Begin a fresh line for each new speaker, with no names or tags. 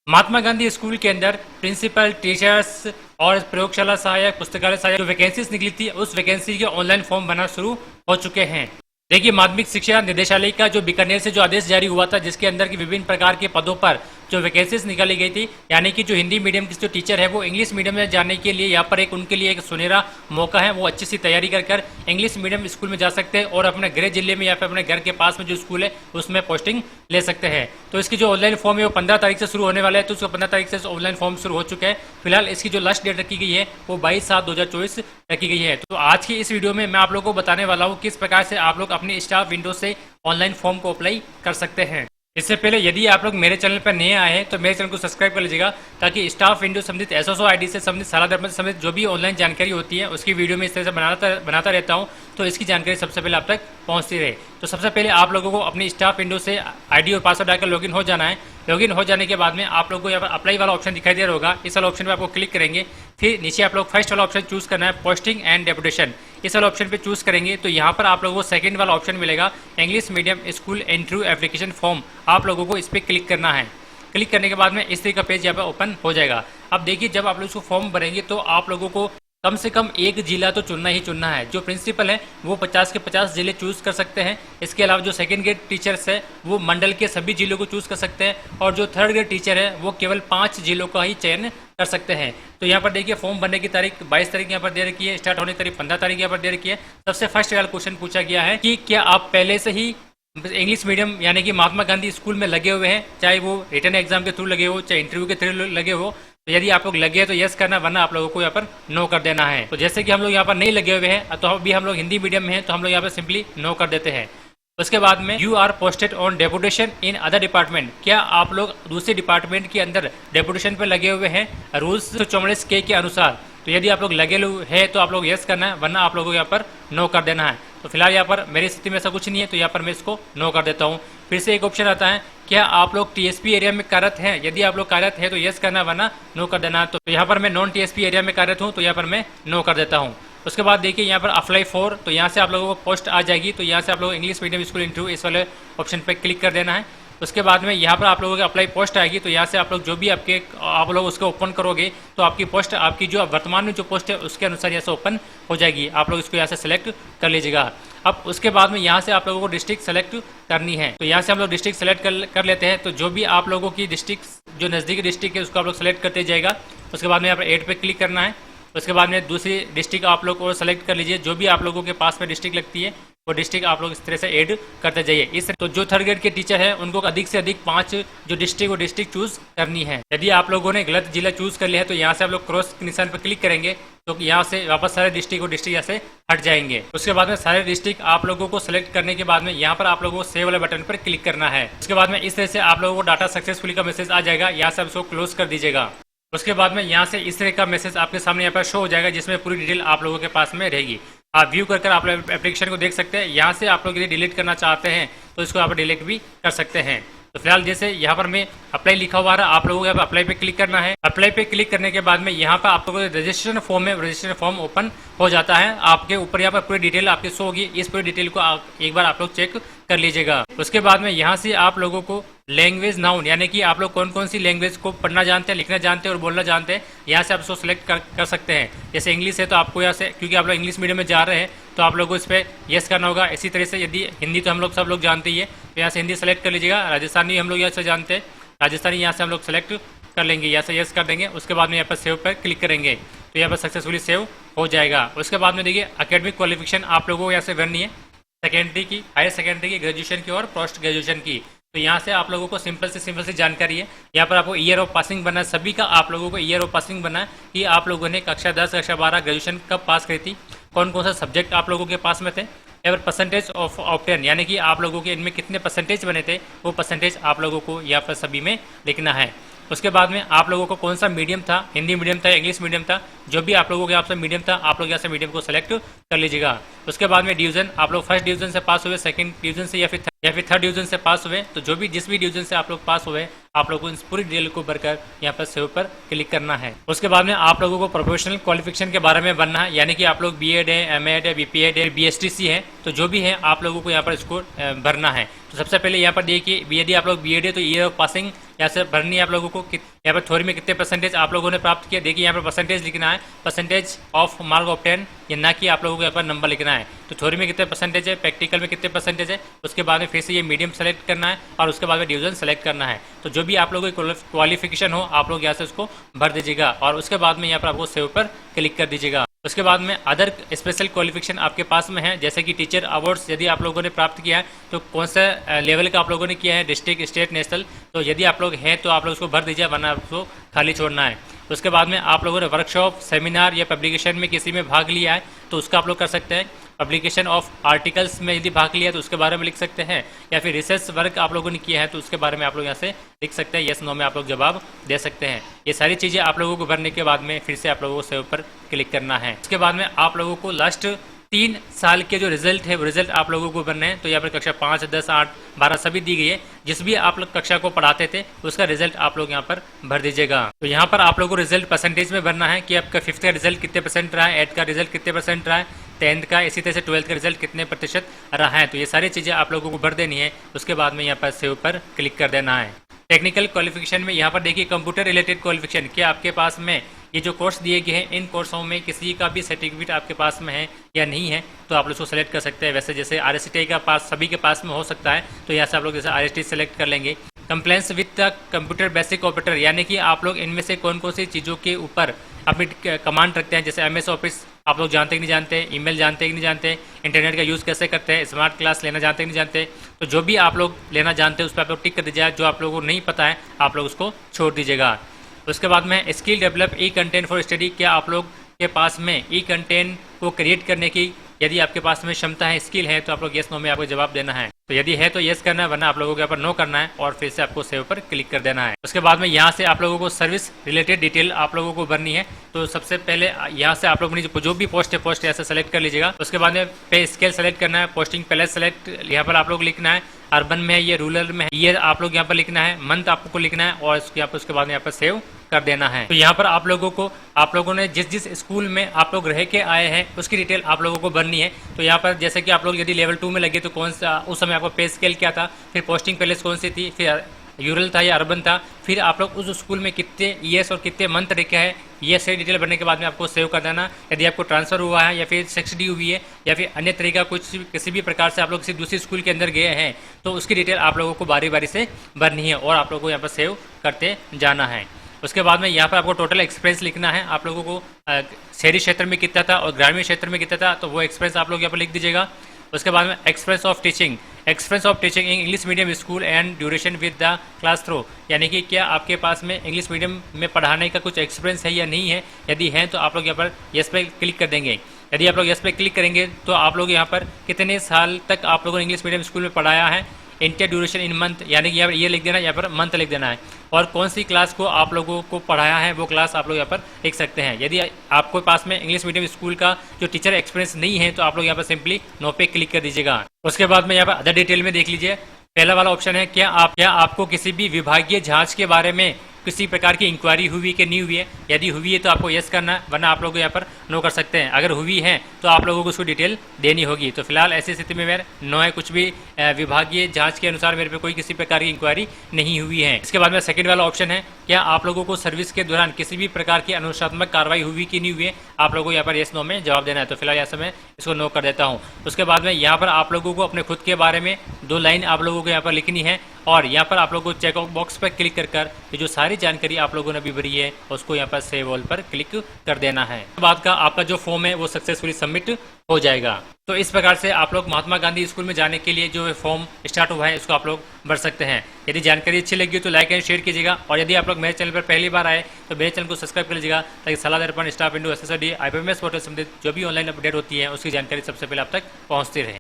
Mahatma Gandhi school के अंदर principal, teachers और प्रयोगशाला सहायक, पुस्तकालय सहायक जो वैकेंसीज निकली थी उस वैकेंसी के ऑनलाइन फॉर्म बनना शुरू हो चुके हैं। देखिए, माध्यमिक शिक्षा निदेशालय का जो बीकानेर से जो आदेश जारी हुआ था जिसके अंदर की विभिन्न प्रकार के पदों पर जो वैकेंसीज निकाली गई थी, यानी कि जो हिंदी मीडियम के जो टीचर है वो इंग्लिश मीडियम में जाने के लिए यहाँ पर एक उनके लिए एक सुनहरा मौका है। वो अच्छी सी तैयारी कर इंग्लिश मीडियम स्कूल में जा सकते हैं और अपने गृह जिले में या फिर अपने घर के पास में जो स्कूल है उसमें पोस्टिंग ले सकते हैं। तो इसकी जो ऑनलाइन फॉर्म है वो 15 तारीख से शुरू होने वाला है, तो उसको 15 तारीख से ऑनलाइन फॉर्म शुरू हो चुका है। फिलहाल इसकी जो लास्ट डेट रखी गई है वो 22/7/2024 रखी गई है। तो आज की इस वीडियो में मैं आप लोगों को बताने वाला हूँ किस प्रकार से आप लोग अपनी स्टाफ विंडो से ऑनलाइन फॉर्म को अप्लाई कर सकते हैं। इससे पहले यदि आप लोग मेरे चैनल पर नए आए हैं तो मेरे चैनल को सब्सक्राइब कर लीजिएगा, ताकि स्टाफ विंडो संबंधित एसएसओ आईडी से संबंधित सारा धर्म संबंधित जो भी ऑनलाइन जानकारी होती है उसकी वीडियो में इस तरह से बनाता रहता हूं, तो इसकी जानकारी सबसे पहले आप तक पहुंचती रहे। तो सबसे पहले आप लोगों को अपनी स्टाफ विंडो से आईडी और पासवर्ड डालकर लॉगिन हो जाना है। लॉगिन हो जाने के बाद में आप लोगों को यहाँ पर अप्लाई वाला ऑप्शन दिखाई दे रहा होगा, इस वाला ऑप्शन पर आपको क्लिक करेंगे। फिर नीचे आप लोग फर्स्ट वाला ऑप्शन चूज करना है, पोस्टिंग एंड डेपुटेशन। इस वाला ऑप्शन पे चूज करेंगे तो यहाँ पर आप लोगों को सेकंड वाला ऑप्शन मिलेगा, English medium school interview application form. आप लोगों को इस पर क्लिक करना है। क्लिक करने के बाद में इस तरह का पेज यहाँ पर ओपन हो जाएगा। अब देखिए, जब आप लोग इसको फॉर्म भरेंगे तो आप लोगों को कम से कम एक जिला तो चुनना ही चुनना है। जो प्रिंसिपल है वो 50 के 50 जिले चूज कर सकते हैं। इसके अलावा जो सेकंड ग्रेड टीचर्स है वो मंडल के सभी जिलों को चूज कर सकते हैं, और जो थर्ड ग्रेड टीचर है वो केवल 5 जिलों का ही चयन कर सकते हैं। तो यहाँ पर देखिए, फॉर्म भरने की तारीख 22 तारीख यहाँ पर दे रखी है, स्टार्ट होने की तारीख 15 तारीख यहाँ पर दे रखी है। सबसे फर्स्ट वाला क्वेश्चन पूछा गया है कि क्या आप पहले से ही इंग्लिश मीडियम यानी कि महात्मा गांधी स्कूल में लगे हुए हैं, चाहे वो रिटर्न एग्जाम के थ्रू लगे हो चाहे इंटरव्यू के थ्रू लगे हो। तो यदि आप लोग लगे हैं तो यस करना, वरना आप लोगों को यहाँ पर नो कर देना है। तो जैसे कि हम लोग यहाँ पर नहीं लगे हुए हैं तो अभी हम लोग हिंदी मीडियम में हैं तो हम लोग यहाँ पर सिंपली नो कर देते हैं। उसके बाद में you are posted on deputation in other department, क्या आप लोग दूसरे डिपार्टमेंट के अंदर डेपुटेशन पर लगे हुए हैं रूल्स 44 के अनुसार। तो यदि आप लोग लगे हैं तो आप लोग यस करना है, वरना आप लोगों को यहाँ पर नो कर देना है। तो फिलहाल यहाँ पर मेरी स्थिति में ऐसा कुछ नहीं है, तो यहाँ पर मैं इसको नो कर देता हूँ। फिर से एक ऑप्शन आता है, क्या आप लोग टीएसपी एरिया में कार्यरत हैं। यदि आप लोग कार्यरत है तो यस करना, वरना नो कर देना। तो यहाँ पर मैं नॉन टीएसपी एरिया में कार्यरत हूँ, तो यहाँ पर मैं नो कर देता हूँ। उसके बाद देखिए यहाँ पर अप्लाई फॉर, तो यहाँ से आप लोगों को पोस्ट आ जाएगी। तो यहाँ से आप लोग इंग्लिश मीडियम स्कूल इंटरव्यू इस वाले ऑप्शन पर क्लिक कर देना है। उसके बाद में यहाँ पर आप लोगों की अप्लाई पोस्ट आएगी। तो यहाँ से आप लोग जो भी आप लोग उसको ओपन करोगे तो आपकी पोस्ट, आपकी जो वर्तमान में जो पोस्ट है उसके अनुसार यहाँ से ओपन हो जाएगी। आप लोग इसको यहाँ से सेलेक्ट कर लीजिएगा। अब उसके बाद में यहाँ से आप लोगों को डिस्ट्रिक्ट सेलेक्ट करनी है। तो यहाँ से हम लोग डिस्ट्रिक्ट सेलेक्ट कर लेते हैं। तो जो भी आप लोगों की डिस्ट्रिक्ट जो नज़दीकी डिस्ट्रिक्ट है उसको आप लोग सेलेक्ट करते जाएगा। उसके बाद में यहाँ पर एड पे क्लिक करना है। उसके बाद में दूसरी डिस्ट्रिक्ट आप लोग और सेलेक्ट कर लीजिए। जो भी आप लोगों के पास में डिस्ट्रिक्ट लगती है वो डिस्ट्रिक्ट आप लोग इस तरह से ऐड करते जाइए। इस तो जो थर्ड ग्रेड के टीचर हैं उनको अधिक से अधिक 5 जो डिस्ट्रिक्ट वो डिस्ट्रिक्ट चूज करनी है। यदि आप लोगों ने गलत जिला चूज कर लिया है तो यहाँ से आप लोग क्रॉस के निशान पर क्लिक करेंगे तो यहाँ से वापस सारे डिस्ट्रिक्ट और डिस्ट्रिक्ट यहाँ से हट जाएंगे। उसके बाद में सारे डिस्ट्रिक्ट आप लोगों को सिलेक्ट करने के बाद में यहाँ पर आप लोगों को सेव वाले बटन पर क्लिक करना है। उसके बाद में इस तरह से आप लोगों को डाटा सक्सेसफुली का मैसेज आ जाएगा। यहाँ से आप उसको क्लोज कर दीजिएगा। उसके बाद में यहाँ से इस तरह का मैसेज आपके सामने यहाँ पर शो हो जाएगा, जिसमें पूरी डिटेल आप लोगों के पास में रहेगी। आप व्यू कर आप लोग एप्लीकेशन को देख सकते हैं। यहाँ से आप लोग यदि डिलीट करना चाहते हैं तो इसको आप डिलीट भी कर सकते हैं। तो फिलहाल जैसे यहाँ पर मैं अप्लाई लिखा हुआ रहा, आप लोगों को यहाँ पर अप्लाई पे क्लिक करना है। अप्लाई पे क्लिक करने के बाद में यहाँ पर आप लोगों को रजिस्ट्रेशन फॉर्म है, रजिस्ट्रेशन फॉर्म ओपन हो जाता है। आपके ऊपर यहाँ पर पूरी डिटेल आपकी शो होगी। इस पूरी डिटेल को एक बार आप लोग चेक कर लीजिएगा। उसके बाद में यहाँ से आप लोगों को लैंग्वेज नाउन, यानी कि आप लोग कौन कौन सी लैंग्वेज को पढ़ना जानते हैं, लिखना जानते हैं और बोलना जानते हैं, यहाँ से आप उसको सिलेक्ट कर सकते हैं। जैसे इंग्लिश है तो आपको यहाँ से, क्योंकि आप लोग इंग्लिश मीडियम में जा रहे हैं तो आप लोगों को इस पर यस करना होगा। इसी तरह से यदि हिंदी तो हम लोग सब लोग जानते ही है, तो यहाँ से हिंदी सेलेक्ट कर लीजिएगा। राजस्थानी हम लोग यहाँ से जानते हैं, राजस्थानी यहाँ से हम लोग सेलेक्ट कर लेंगे, यहाँ से यस कर देंगे। उसके बाद में यहाँ पर सेव पर क्लिक करेंगे तो यहाँ पर सक्सेसफुली सेव हो जाएगा। उसके बाद में देखिए अकेडमिक क्वालिफिकेशन आप लोगों को यहाँ से भरनी है, सेकेंडरी की, हायर सेकेंडरी की, ग्रेजुएशन की और पोस्ट ग्रेजुएशन की। तो यहाँ से आप लोगों को सिंपल से जानकारी है। यहाँ पर आपको ईयर ऑफ पासिंग बनना है, सभी का आप लोगों को ईयर ऑफ पासिंग बनना है कि आप लोगों ने कक्षा 10, कक्षा 12 ग्रेजुएशन कब पास करी थी, कौन कौन सा सब्जेक्ट आप लोगों के पास में थे, और परसेंटेज ऑफ ऑप्टेन, यानी कि आप लोगों के इनमें कितने परसेंटेज बने थे, वो परसेंटेज आप लोगों को यहाँ पर सभी में लिखना है। उसके बाद में आप लोगों को कौन सा मीडियम था, हिंदी मीडियम था, इंग्लिश मीडियम था, जो भी आप लोगों के आपसे मीडियम था आप लोग यहाँ से मीडियम को सेलेक्ट कर लीजिएगा। उसके बाद में डिवीजन, आप लोग फर्स्ट डिवीजन से पास हुए, सेकंड डिवीजन से या फिर थर्ड डिवीजन से पास हुए, तो जो भी जिस भी डिवीजन से आप लोग पास हुए आप लोगों को इस पूरी डिटेल को भरकर यहाँ पर सेव पर क्लिक करना है। उसके बाद में आप लोगों को प्रोफेशनल क्वालिफिकेशन के बारे में बनना है, यानी कि आप लोग बीएड है, एमएड है, बीपीएड है, बीएसटीसी है, तो जो भी है आप लोगों को यहाँ पर इसको भरना है। तो सबसे पहले यहाँ पर देखिए, यदि आप लोग बीएड है तो ईयर ऑफ पासिंग यहाँ से भरनी है आप लोगों को। यहाँ पर थ्योरी में कितने परसेंटेज आप लोगों ने प्राप्त किया, देखिए यहाँ पर परसेंटेज लिखना है, परसेंटेज ऑफ मार्क ऑब्टेन, ये ना कि आप लोगों को यहाँ पर नंबर लिखना है। तो थ्योरी में कितने परसेंटेज है, प्रैक्टिकल में कितने परसेंटेज है, उसके बाद में फिर से ये मीडियम सेलेक्ट करना है और उसके बाद में डिवीजन सेलेक्ट करना है। तो जो भी आप लोगों की क्वालिफिकेशन हो आप लोग यहाँ से उसको भर दीजिएगा और उसके बाद में यहाँ पर आपको सेव पर क्लिक कर दीजिएगा। उसके बाद में अदर स्पेशल क्वालिफिकेशन आपके पास में है, जैसे कि टीचर अवार्ड्स यदि आप लोगों ने प्राप्त किया है तो कौन सा लेवल का आप लोगों ने किया है, डिस्ट्रिक्ट, स्टेट, नेशनल, तो यदि आप लोग हैं तो आप लोग उसको भर दीजिए, वरना आपको खाली छोड़ना है। उसके बाद में आप लोगों ने वर्कशॉप, सेमिनार या पब्लिकेशन में किसी में भाग लिया है तो उसका आप लोग कर सकते हैं। पब्लिकेशन ऑफ आर्टिकल्स में यदि भाग लिया तो उसके बारे में लिख सकते हैं, या फिर रिसर्च वर्क आप लोगों ने किया है तो उसके बारे में आप लोग यहाँ से लिख सकते हैं, यस नो में आप लोग जवाब दे सकते हैं। ये सारी चीज़ें आप लोगों को भरने के बाद में फिर से आप लोगों को सेव पर क्लिक करना है। उसके बाद में आप लोगों को लास्ट 3 साल के जो रिजल्ट है वो रिजल्ट आप लोगों को भरने हैं। तो यहाँ पर कक्षा 5, 10, 8, 12 सभी दी गई है, जिस भी आप लोग कक्षा को पढ़ाते थे उसका रिजल्ट आप लोग यहाँ पर भर दीजिएगा। तो यहाँ पर आप लोगों को रिजल्ट परसेंटेज में भरना है कि आपका 5th का रिजल्ट कितने परसेंट रहा है, 8th का रिजल्ट कितने परसेंट रहा है, 10th का, इसी तरह से 12th का रिजल्ट कितने प्रतिशत रहा है। तो ये सारी चीज़ें आप लोगों को भर देनी है। उसके बाद में यहाँ पर सेव पर क्लिक कर देना है। टेक्निकल क्वालिफिकेशन में यहाँ पर देखिए कंप्यूटर रिलेटेड क्वालिफिकेशन, क्या आपके पास में ये जो कोर्स दिए गए हैं इन कोर्सों में किसी का भी सर्टिफिकेट आपके पास में है या नहीं है तो आप लोग उसको सेलेक्ट कर सकते हैं। वैसे जैसे RST का पास सभी के पास में हो सकता है तो यहाँ से आप लोग जैसे RST सेलेक्ट कर लेंगे। Compliance with the computer basic operator, यानी कि आप लोग इनमें से कौन कौन सी चीज़ों के ऊपर अपनी कमांड रखते हैं, जैसे MS ऑफिस आप लोग जानते कि नहीं जानते, ईमेल जानते कि नहीं जानते, इंटरनेट का यूज़ कैसे करते हैं, स्मार्ट क्लास लेना जानते कि नहीं जानते। तो जो भी आप लोग लेना जानते हैं उस पर आप लोग टिक कर दीजिएगा, जो आप लोगों को नहीं पता है आप लोग उसको छोड़ दीजिएगा। उसके बाद में skill develop E content for study, क्या आप लोग के पास में ई कंटेंट को क्रिएट करने की यदि आपके पास में क्षमता है, स्किल है, तो आप लोग येस नो में आपको जवाब देना है। तो यदि है तो येस करना है, वरना आप लोगों को यहाँ पर नो करना है और फिर से आपको सेव पर क्लिक कर देना है। उसके बाद में यहाँ से आप लोगों को सर्विस रिलेटेड डिटेल आप लोगों को भरनी है। तो सबसे पहले यहाँ से आप लोगों ने जो भी पोस्ट है पोस्ट यहाँ से सेलेक्ट कर लीजिएगा। उसके बाद में पे स्केल सेलेक्ट करना है, पोस्टिंग पैलेस सेलेक्ट यहाँ पर आप लोग लिखना है, अर्बन में है ये, रूरल में है ये आप लोग यहाँ पर लिखना है, मंथ आपको लिखना है और उसके बाद में यहाँ पर सेव कर देना है। तो यहाँ पर आप लोगों ने जिस स्कूल में आप लोग रह के आए हैं उसकी डिटेल आप लोगों को भरनी है। तो यहाँ पर जैसे कि आप लोग यदि लेवल 2 में लगे तो कौन सा उस समय आपको पे स्केल क्या था, फिर पोस्टिंग पैलेस कौन सी थी, फिर यूरल था या अर्बन था, फिर आप लोग उस स्कूल में कितने ईयर्स और कितने मंथ रखे हैं, ये सही डिटेल भरने के बाद में आपको सेव कर देना। यदि आपको ट्रांसफ़र हुआ है या फिर 6D हुई है या फिर अन्य तरीका किसी भी प्रकार से आप लोग किसी दूसरी स्कूल के अंदर गए हैं तो उसकी डिटेल आप लोगों को बारी बारी से भरनी है और आप लोगों को यहाँ पर सेव करते जाना है। उसके बाद में यहाँ पर आपको टोटल एक्सपीरियंस लिखना है, आप लोगों को शहरी क्षेत्र में कितना था और ग्रामीण क्षेत्र में कितना था, तो वो एक्सपीरियंस आप लोग यहाँ पर लिख दीजिएगा। उसके बाद में experience of teaching in English medium school and duration with the class through, यानी कि क्या आपके पास में इंग्लिश मीडियम में पढ़ाने का कुछ एक्सपीरियंस है या नहीं है। यदि है तो आप लोग यहाँ पर यस पे क्लिक कर देंगे। यदि आप लोग यस पे क्लिक करेंगे तो आप लोग यहाँ पर कितने साल तक आप लोगों ने इंग्लिश मीडियम स्कूल में पढ़ाया है, इंटर ड्यूरेशन इन मंथ, यानी कि यहाँ पर ये लिख देना, यहाँ पर मंथ लिख देना है, और कौन सी क्लास को आप लोगों को पढ़ाया है वो क्लास आप लोग यहाँ पर लिख सकते हैं। यदि आपके पास में इंग्लिश मीडियम स्कूल का जो टीचर एक्सपीरियंस नहीं है तो आप लोग यहाँ पर सिंपली नो पे क्लिक कर दीजिएगा। उसके बाद में यहाँ पर अदर डिटेल में देख लीजिए, पहला वाला ऑप्शन है क्या आपको किसी भी विभागीय जांच के बारे में किसी प्रकार की इंक्वायरी हुई कि नहीं हुई है। यदि हुई है तो आपको यस करना है, वरना आप लोग यहाँ पर नो कर सकते हैं। अगर हुई है तो आप लोगों को उसको डिटेल देनी होगी। तो फिलहाल ऐसी स्थिति में मेरे नो है, कुछ भी विभागीय जांच के अनुसार मेरे पे कोई किसी प्रकार की इंक्वायरी नहीं हुई है। इसके बाद में सेकंड वाला ऑप्शन है क्या आप लोगों को सर्विस के दौरान किसी भी प्रकार की अनुशासनात्मक कार्रवाई हुई कि नहीं हुई है, आप लोगों को यहाँ पर यस नो में जवाब देना है। तो फिलहाल यहाँ से मैं इसको नो कर देता हूँ। उसके बाद में यहाँ पर आप लोगों को अपने खुद के बारे में 2 लाइन आप लोगों को यहाँ पर लिखनी है और यहाँ पर आप लोगों को चेक बॉक्स पर क्लिक कर ये जो सारी जानकारी आप लोगों ने अभी भरी है उसको यहाँ पर सेव ऑल पर क्लिक कर देना है। उसके बाद का आपका जो फॉर्म है वो सक्सेसफुली सबमिट हो जाएगा। तो इस प्रकार से आप लोग महात्मा गांधी स्कूल में जाने के लिए जो फॉर्म स्टार्ट हुआ है इसको आप लोग भर सकते हैं। यदि जानकारी अच्छी लगी तो लाइक एंड शेयर कीजिएगा, और यदि आप लोग मेरे चैनल पर पहली बार आए तो मेरे चैनल को सब्सक्राइब कर लीजिएगा ताकि सलाह दर्पण, staff Indo, SSD, IPMS portal संबंधित जो भी ऑनलाइन अपडेट होती है उसकी जानकारी सबसे पहले आप तक पहुँचती रहे।